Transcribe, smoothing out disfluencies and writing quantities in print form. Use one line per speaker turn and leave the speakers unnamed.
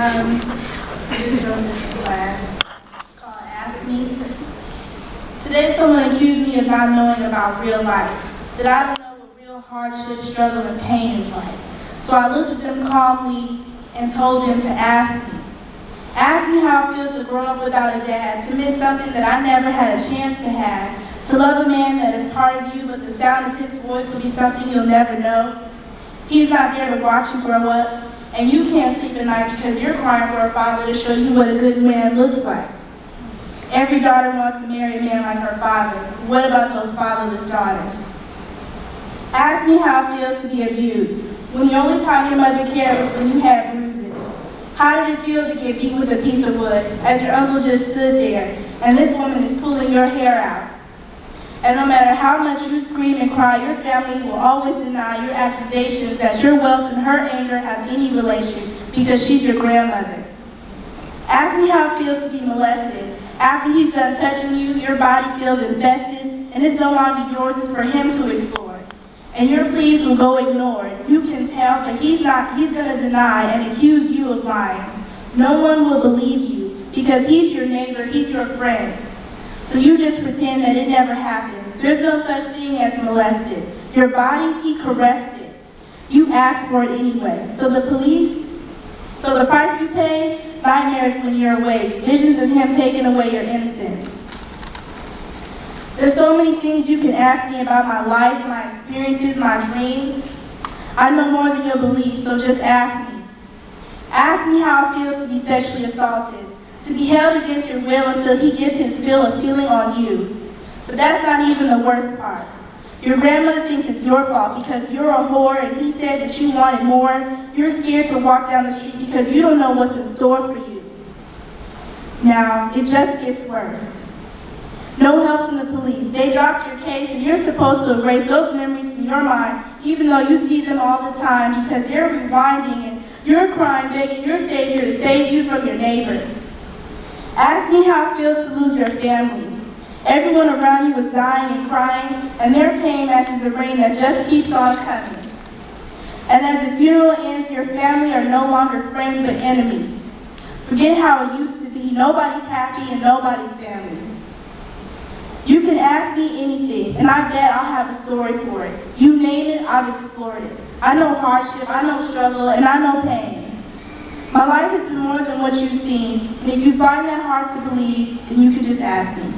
I just wrote this in class. It's called Ask Me. Today someone accused me of not knowing about real life, that I don't know what real hardship, struggle, and pain is like. So I looked at them calmly and told them to ask me. Ask me how it feels to grow up without a dad, to miss something that I never had a chance to have, to love a man that is part of you, but the sound of his voice will be something you'll never know. He's not there to watch you grow up, and you can't sleep at night because you're crying for a father to show you what a good man looks like. Every daughter wants to marry a man like her father. What about those fatherless daughters? Ask me how it feels to be abused, when the only time your mother cared was when you had bruises. How did it feel to get beat with a piece of wood as your uncle just stood there and this woman is pulling your hair out? And no matter how much you scream and cry, your family will always deny your accusations that your wealth and her anger have any relation because she's your grandmother. Ask me how it feels to be molested. After he's done touching you, your body feels infested and it's no longer yours, it's for him to explore. And your pleas will go ignored. You can tell, but he's gonna deny and accuse you of lying. No one will believe you because he's your neighbor, he's your friend. So you just pretend that it never happened. There's no such thing as molested. Your body, he caressed it. You asked for it anyway. So the price you pay, nightmares when you're awake, visions of him taking away your innocence. There's so many things you can ask me about my life, my experiences, my dreams. I know more than you'll believe, so just ask me. Ask me how it feels to be sexually assaulted, to be held against your will until he gets his fill of feeling on you. But that's not even the worst part. Your grandmother thinks it's your fault because you're a whore and he said that you wanted more. You're scared to walk down the street because you don't know what's in store for you. Now, it just gets worse. No help from the police. They dropped your case and you're supposed to erase those memories from your mind even though you see them all the time because they're rewinding and you're crying, begging your savior to save you from your neighbor. Ask me how it feels to lose your family. Everyone around you is dying and crying, and their pain matches the rain that just keeps on coming. And as the funeral ends, your family are no longer friends but enemies. Forget how it used to be. Nobody's happy and nobody's family. You can ask me anything, and I bet I'll have a story for it. You name it, I've explored it. I know hardship, I know struggle, and I know pain. My life has been more than what you've seen, and if you find that hard to believe, then you can just ask me.